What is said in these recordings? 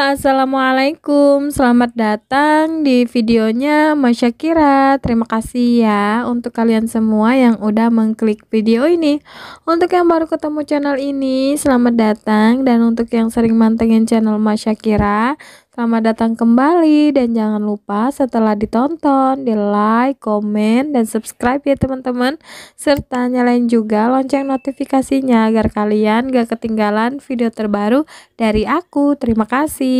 Assalamualaikum, selamat datang di videonya Masyakira. Terima kasih ya untuk kalian semua yang udah mengklik video ini. Untuk yang baru ketemu channel ini, selamat datang. Dan untuk yang sering mantengin channel Masyakira, selamat datang kembali. Dan jangan lupa setelah ditonton, di like, komen, dan subscribe ya teman-teman. Serta nyalain juga lonceng notifikasinya agar kalian gak ketinggalan video terbaru dari aku. Terima kasih.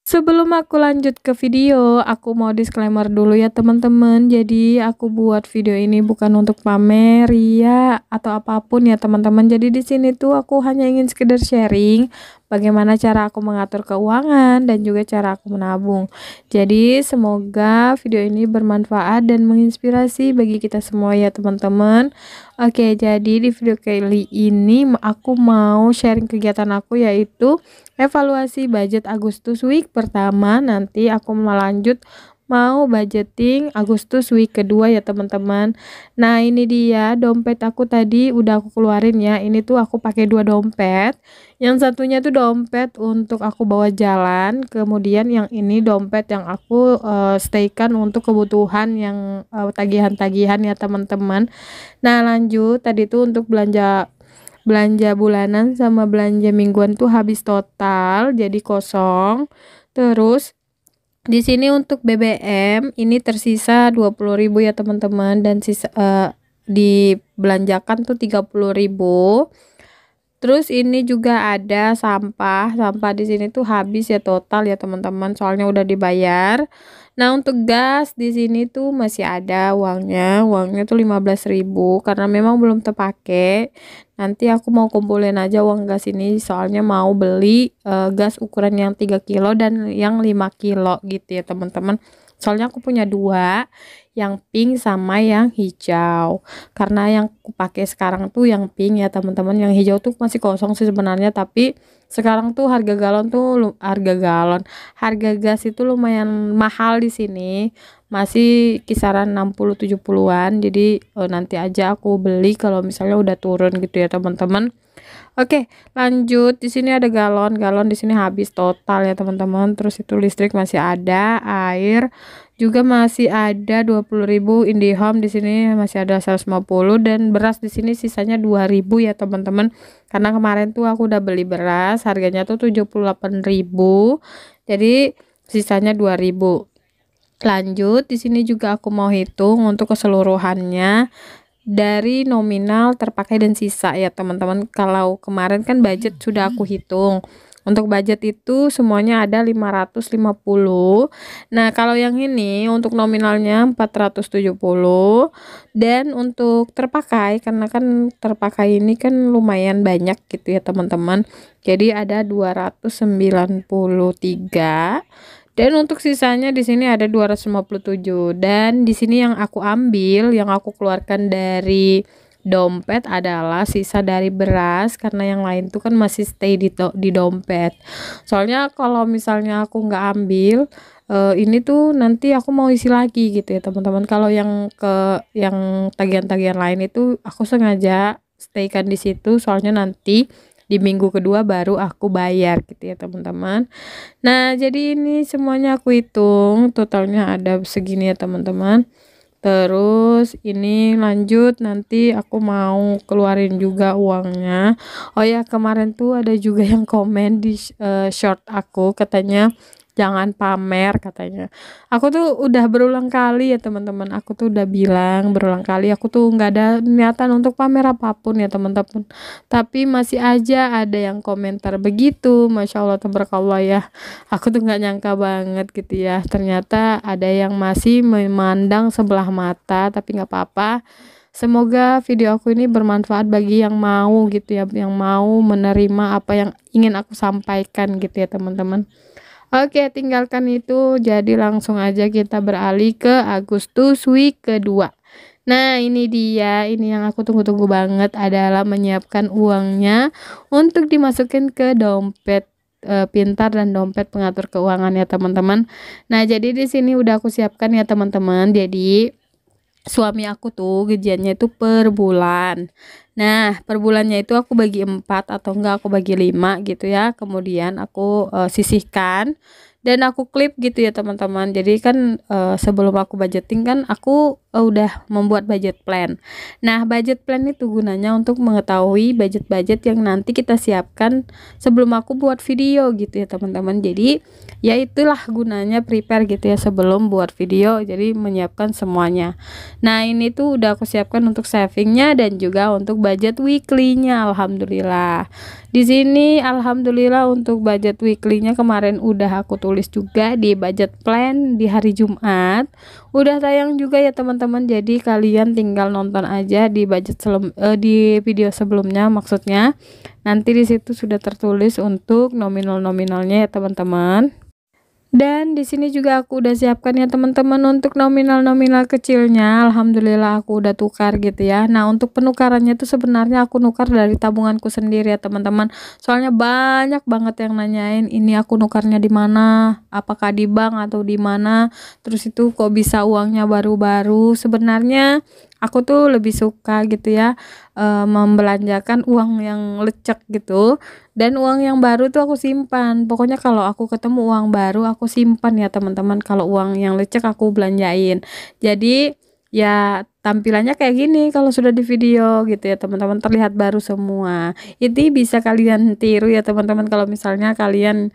Sebelum aku lanjut ke video, aku mau disclaimer dulu ya teman-teman. Jadi aku buat video ini bukan untuk pamer ya atau apapun ya teman-teman. Jadi di sini tuh aku hanya ingin sekedar sharing bagaimana cara aku mengatur keuangan dan juga cara aku menabung. Jadi semoga video ini bermanfaat dan menginspirasi bagi kita semua ya teman-teman. Oke, jadi di video kali ini aku mau sharing kegiatan aku, yaitu evaluasi budget Agustus week pertama. Nanti aku melanjut mau budgeting Agustus week kedua ya teman-teman. Nah ini dia dompet aku, tadi udah aku keluarin ya. Ini tuh aku pakai dua dompet. Yang satunya tuh dompet untuk aku bawa jalan, kemudian yang ini dompet yang aku staykan untuk kebutuhan yang tagihan-tagihan ya teman-teman. Nah lanjut, tadi tuh untuk belanja bulanan sama belanja mingguan tuh habis total, jadi kosong. Terus di sini untuk BBM ini tersisa 20.000 ya teman-teman, dan sisa dibelanjakan tuh 30.000. Terus ini juga ada sampah di sini tuh habis ya total ya teman-teman, soalnya udah dibayar. Nah untuk gas di sini tuh masih ada uangnya tuh 15.000 karena memang belum terpakai. Nanti aku mau kumpulin aja uang gas ini, soalnya mau beli gas ukuran yang 3 kilo dan yang 5 kilo gitu ya teman-teman. Soalnya aku punya dua, yang pink sama yang hijau. Karena yang aku pakai sekarang tuh yang pink ya teman-teman, yang hijau tuh masih kosong sih sebenarnya, tapi sekarang tuh harga gas itu lumayan mahal di sini, masih kisaran 60-70-an. Jadi nanti aja aku beli kalau misalnya udah turun gitu ya teman-teman. Oke, lanjut. Di sini ada galon di sini habis total ya teman-teman. Terus itu listrik masih ada, air juga masih ada 20.000, IndiHome di sini masih ada 150, dan beras di sini sisanya 2.000 ya teman-teman. Karena kemarin tuh aku udah beli beras, harganya tuh 78.000. Jadi sisanya 2.000. Lanjut, di sini juga aku mau hitung untuk keseluruhannya dari nominal, terpakai, dan sisa ya teman-teman. Kalau kemarin kan budget sudah aku hitung. Untuk budget itu semuanya ada 550. Nah kalau yang ini untuk nominalnya 470, dan untuk terpakai, karena kan terpakai ini kan lumayan banyak gitu ya teman-teman, jadi ada 293. Dan untuk sisanya di sini ada 257. Dan di sini yang aku ambil, yang aku keluarkan dari dompet adalah sisa dari beras, karena yang lain tuh kan masih stay di dompet. Soalnya kalau misalnya aku nggak ambil ini tuh nanti aku mau isi lagi gitu ya teman-teman. Kalau yang tagihan-tagihan lain itu aku sengaja staykan di situ, soalnya nanti di minggu kedua baru aku bayar gitu ya teman-teman. Nah jadi ini semuanya aku hitung totalnya ada segini ya teman-teman. Terus ini lanjut, nanti aku mau keluarin juga uangnya. Oh ya, kemarin tuh ada juga yang komen di short aku, katanya jangan pamer katanya. Aku tuh udah berulang kali ya teman-teman, aku tuh udah bilang berulang kali aku tuh nggak ada niatan untuk pamer apapun ya teman-teman, tapi masih aja ada yang komentar begitu. Masya Allah tabarakallah ya, aku tuh nggak nyangka banget gitu ya, ternyata ada yang masih memandang sebelah mata. Tapi nggak apa-apa, semoga video aku ini bermanfaat bagi yang mau gitu ya, yang mau menerima apa yang ingin aku sampaikan gitu ya teman-teman. Oke, tinggalkan itu. Jadi langsung aja kita beralih ke Agustus week kedua. Nah, ini dia. Ini yang aku tunggu-tunggu banget, adalah menyiapkan uangnya untuk dimasukin ke dompet pintar dan dompet pengatur keuangan ya teman-teman. Nah, jadi di sini udah aku siapkan ya teman-teman. Jadi suami aku tuh gajiannya itu per bulan. Nah, per bulannya itu aku bagi 4 atau enggak aku bagi 5 gitu ya. Kemudian aku sisihkan dan aku klip gitu ya teman-teman. Jadi kan sebelum aku budgeting kan aku udah membuat budget plan. Nah, budget plan itu gunanya untuk mengetahui budget-budget yang nanti kita siapkan sebelum aku buat video gitu ya teman-teman. Jadi ya itulah gunanya prepare gitu ya sebelum buat video. Jadi menyiapkan semuanya. Nah, ini tuh udah aku siapkan untuk savingnya dan juga untuk budget weekly-nya. Alhamdulillah. Di sini alhamdulillah untuk budget weekly-nya kemarin udah aku tulis juga di budget plan di hari Jumat. Udah tayang juga ya teman-teman. Jadi kalian tinggal nonton aja di di video sebelumnya maksudnya. Nanti di situ sudah tertulis untuk nominal-nominalnya ya teman-teman. Dan di sini juga aku udah siapkan ya teman-teman untuk nominal-nominal kecilnya. Alhamdulillah aku udah tukar gitu ya. Nah, untuk penukarannya tuh sebenarnya aku nukar dari tabunganku sendiri ya teman-teman. Soalnya banyak banget yang nanyain ini aku nukarnya di mana, apakah di bank atau di mana. Terus itu kok bisa uangnya baru-baru. Sebenarnya aku tuh lebih suka gitu ya membelanjakan uang yang lecek gitu. Dan uang yang baru tuh aku simpan. Pokoknya kalau aku ketemu uang baru aku simpan ya teman-teman. Kalau uang yang lecek aku belanjain. Jadi ya tampilannya kayak gini kalau sudah di video gitu ya teman-teman, terlihat baru semua. Ini bisa kalian tiru ya teman-teman kalau misalnya kalian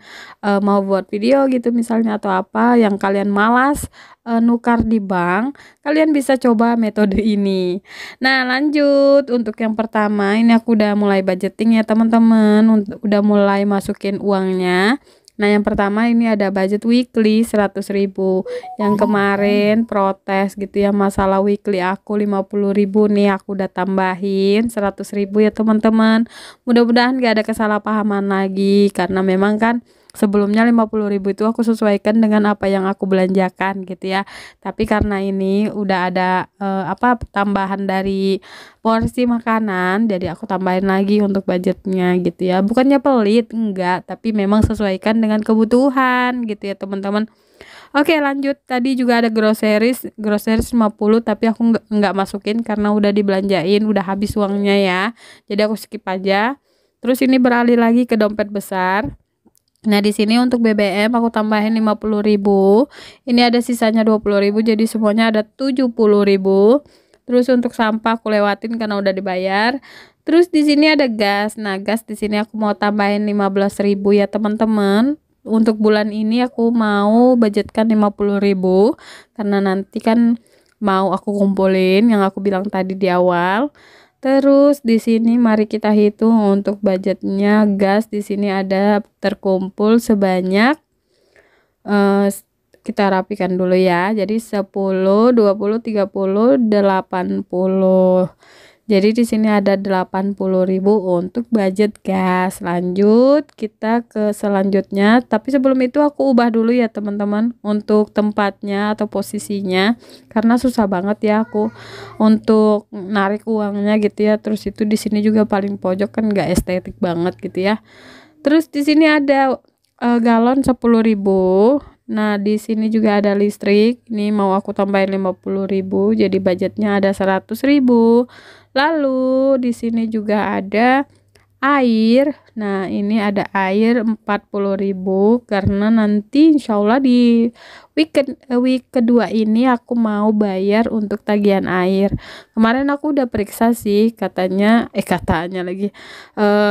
mau buat video gitu misalnya atau apa yang kalian malas nukar di bank, kalian bisa coba metode ini. Nah, lanjut untuk yang pertama ini aku udah mulai budgeting ya teman-teman, udah mulai masukin uangnya. Nah, yang pertama ini ada budget weekly 100.000. Yang kemarin protes gitu ya masalah weekly aku 50.000 nih aku udah tambahin 100.000 ya teman-teman. Mudah-mudahan gak ada kesalahpahaman lagi karena memang kan sebelumnya 50.000 itu aku sesuaikan dengan apa yang aku belanjakan gitu ya. Tapi karena ini udah ada tambahan dari porsi makanan, jadi aku tambahin lagi untuk budgetnya gitu ya. Bukannya pelit, enggak, tapi memang sesuaikan dengan kebutuhan gitu ya teman-teman. Oke, lanjut. Tadi juga ada groceries 50 tapi aku enggak masukin karena udah dibelanjain, udah habis uangnya ya. Jadi aku skip aja. Terus ini beralih lagi ke dompet besar. Nah, di sini untuk BBM aku tambahin 50.000. Ini ada sisanya 20.000 jadi semuanya ada 70.000. Terus untuk sampah aku lewatin karena udah dibayar. Terus di sini ada gas. Nah, gas di sini aku mau tambahin 15.000 ya teman-teman. Untuk bulan ini aku mau budgetkan 50.000 karena nanti kan mau aku kumpulin yang aku bilang tadi di awal. Terus di sini mari kita hitung untuk budgetnya gas di sini ada terkumpul sebanyak kita rapikan dulu ya. Jadi 10, 20, 30, 80. Jadi di sini ada 80.000 untuk budget gas. Lanjut kita ke selanjutnya. Tapi sebelum itu aku ubah dulu ya teman-teman untuk tempatnya atau posisinya karena susah banget ya aku untuk narik uangnya gitu ya. Terus itu di sini juga paling pojok kan nggak estetik banget gitu ya. Terus di sini ada galon 10.000. Nah, di sini juga ada listrik. Ini mau aku tambahin 50.000 jadi budgetnya ada 100.000. Lalu di sini juga ada air. Nah, ini ada air 40.000 karena nanti insya Allah di week kedua ini aku mau bayar untuk tagihan air. Kemarin aku udah periksa sih katanya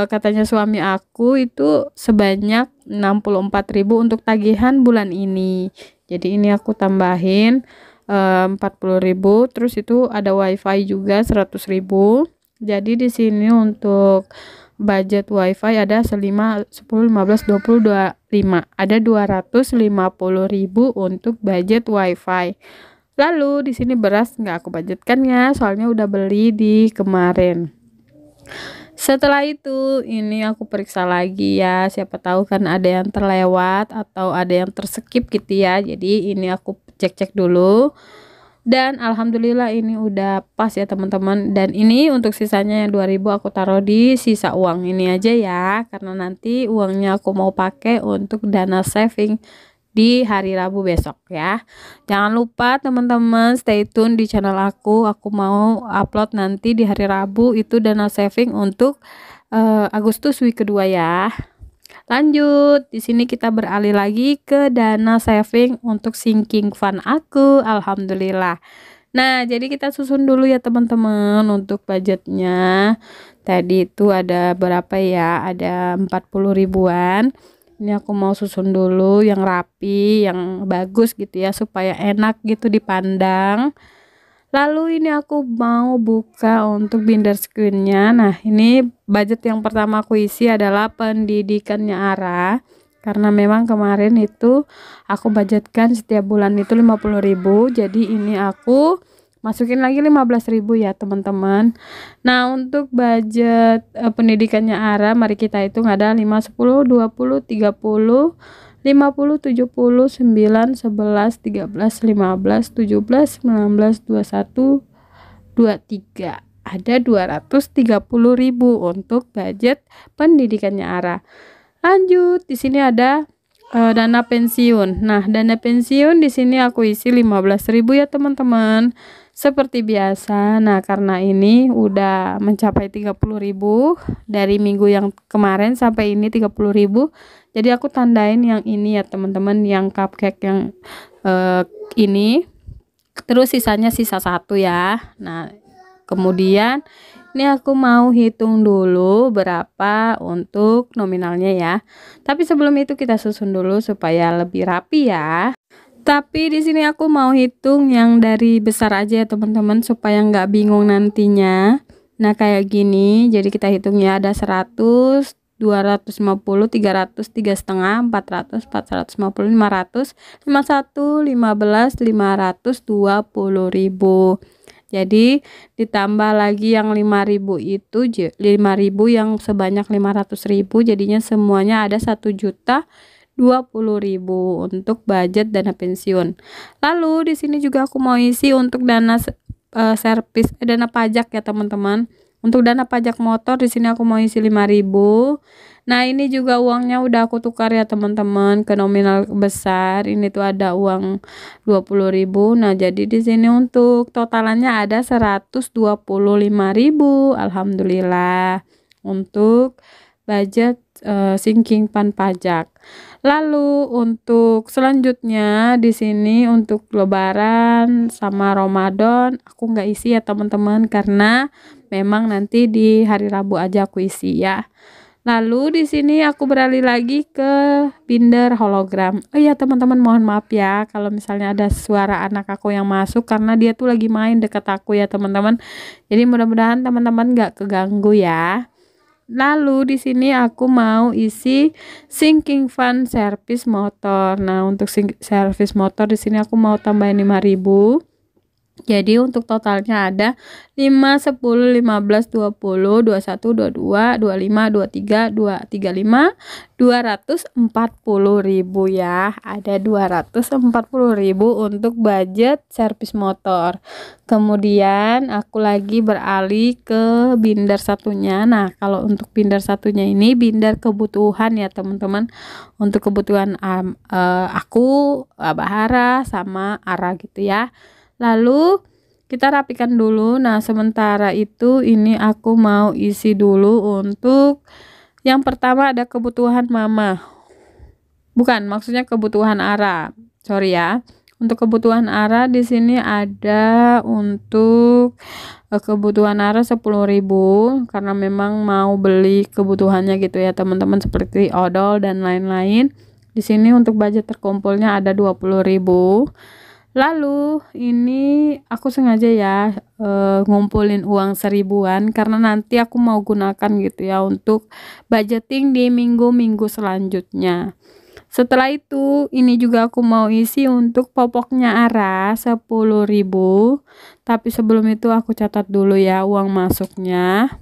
katanya suami aku itu sebanyak 64.000 untuk tagihan bulan ini. Jadi ini aku tambahin 40.000. Terus itu ada wifi juga 100.000. Jadi di sini untuk budget wifi ada 5, 10, 15, 20, 25. Ada 250.000 untuk budget wifi. Lalu di sini beras nggak aku budgetkan ya, soalnya udah beli di kemarin. Setelah itu ini aku periksa lagi ya, siapa tahu kan ada yang terlewat atau ada yang terskip gitu ya. Jadi ini aku cek-cek dulu. Dan alhamdulillah ini udah pas ya teman-teman. Dan ini untuk sisanya yang 2.000 aku taruh di sisa uang ini aja ya, karena nanti uangnya aku mau pakai untuk dana saving di hari Rabu besok ya. Jangan lupa teman-teman stay tune di channel aku. Aku mau upload nanti di hari Rabu itu dana saving untuk Agustus week kedua ya. Lanjut, di sini kita beralih lagi ke dana saving untuk sinking fund aku. Alhamdulillah. Nah, jadi kita susun dulu ya teman-teman untuk budgetnya. Tadi itu ada berapa ya? Ada 40 ribuan. Ini aku mau susun dulu yang rapi, yang bagus gitu ya, supaya enak gitu dipandang. Lalu ini aku mau buka untuk binder screennya. Nah, ini budget yang pertama aku isi adalah pendidikannya Ara. Karena memang kemarin itu aku budgetkan setiap bulan itu 50.000. Jadi ini aku masukin lagi 15.000 ya teman-teman. Nah, untuk budget pendidikannya Ara, mari kita hitung ada 5, 10, 20, 30, 50, 70, 9, 11, 13, 15, 17, 19, 21, 23. Ada 230.000 untuk budget pendidikannya Ara. Lanjut, di sini ada dana pensiun. Nah, dana pensiun di sini aku isi 15.000 ya teman-teman. Seperti biasa. Nah, karena ini udah mencapai 30.000 dari minggu yang kemarin sampai ini 30.000. Jadi aku tandain yang ini ya teman-teman, yang cupcake yang ini. Terus sisanya sisa 1 ya. Nah, kemudian ini aku mau hitung dulu berapa untuk nominalnya ya. Tapi sebelum itu kita susun dulu supaya lebih rapi ya. Tapi di sini aku mau hitung yang dari besar aja ya teman-teman, supaya nggak bingung nantinya. Nah, kayak gini. Jadi kita hitungnya ada 100, 250, 300, 3,5, 400, 450, 500, 51, 15, 520.000. Jadi ditambah lagi yang 5.000 itu 5.000 yang sebanyak 500.000, jadinya semuanya ada 1.020.000 untuk budget dana pensiun. Lalu di sini juga aku mau isi untuk dana dana pajak ya teman-teman. Untuk dana pajak motor di sini aku mau isi 5.000. Nah, ini juga uangnya udah aku tukar ya teman-teman ke nominal besar. Ini tuh ada uang 20.000. Nah, jadi di sini untuk totalannya ada 125.000. Alhamdulillah untuk budget sinking fund pajak. Lalu untuk selanjutnya di sini untuk Lebaran sama Ramadan aku nggak isi ya teman-teman, karena memang nanti di hari Rabu aja aku isi ya. Lalu di sini aku beralih lagi ke binder hologram. Oh iya teman-teman, mohon maaf ya kalau misalnya ada suara anak aku yang masuk, karena dia tuh lagi main dekat aku ya teman-teman. Jadi mudah-mudahan teman-teman nggak keganggu ya. Lalu di sini aku mau isi sinking fund servis motor. Nah, untuk servis motor di sini aku mau tambahin 5.000. Jadi untuk totalnya ada 5, 10, 15, 20, 21, 22, 25, 23, 235, 240.000 ya. Ada 240.000 untuk budget servis motor. Kemudian aku lagi beralih ke binder satunya. Nah, kalau untuk binder satunya ini binder kebutuhan ya teman-teman. Untuk kebutuhan aku, Bahara sama Ara gitu ya. Lalu kita rapikan dulu. Nah, sementara itu ini aku mau isi dulu untuk yang pertama ada kebutuhan mama. Bukan, maksudnya kebutuhan Ara. Sorry ya. Untuk kebutuhan Ara di sini ada untuk kebutuhan Ara 10.000 karena memang mau beli kebutuhannya gitu ya teman-teman, seperti odol dan lain-lain. Di sini untuk budget terkumpulnya ada 20.000. Lalu ini aku sengaja ya ngumpulin uang 1.000-an karena nanti aku mau gunakan gitu ya untuk budgeting di minggu-minggu selanjutnya. Setelah itu ini juga aku mau isi untuk popoknya Ara 10.000. Tapi sebelum itu aku catat dulu ya uang masuknya.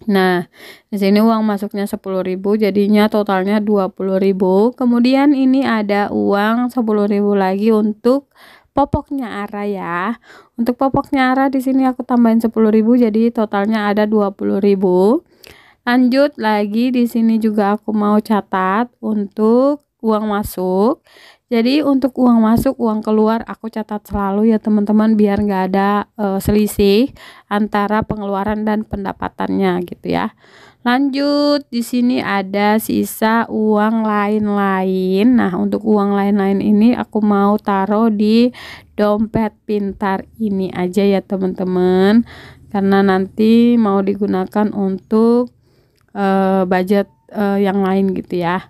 Nah, di sini uang masuknya 10.000, jadinya totalnya 20.000. Kemudian ini ada uang 10.000 lagi untuk popoknya Ara ya. Untuk popoknya Ara di sini aku tambahin 10.000, jadi totalnya ada 20.000. Lanjut lagi di sini juga aku mau catat untuk uang masuk. Jadi untuk uang masuk, uang keluar aku catat selalu ya teman-teman, biar nggak ada selisih antara pengeluaran dan pendapatannya gitu ya. Lanjut, di sini ada sisa uang lain-lain. Nah, untuk uang lain-lain ini aku mau taruh di dompet pintar ini aja ya teman-teman. Karena nanti mau digunakan untuk budget yang lain gitu ya.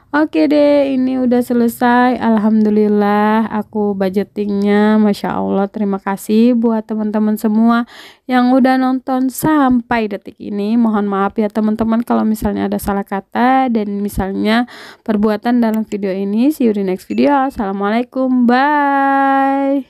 Oke deh, ini udah selesai. Alhamdulillah, aku budgetingnya, Masya Allah. Terima kasih buat teman-teman semua yang udah nonton sampai detik ini. Mohon maaf ya teman-teman kalau misalnya ada salah kata dan misalnya perbuatan dalam video ini. See you di next video. Assalamualaikum, bye.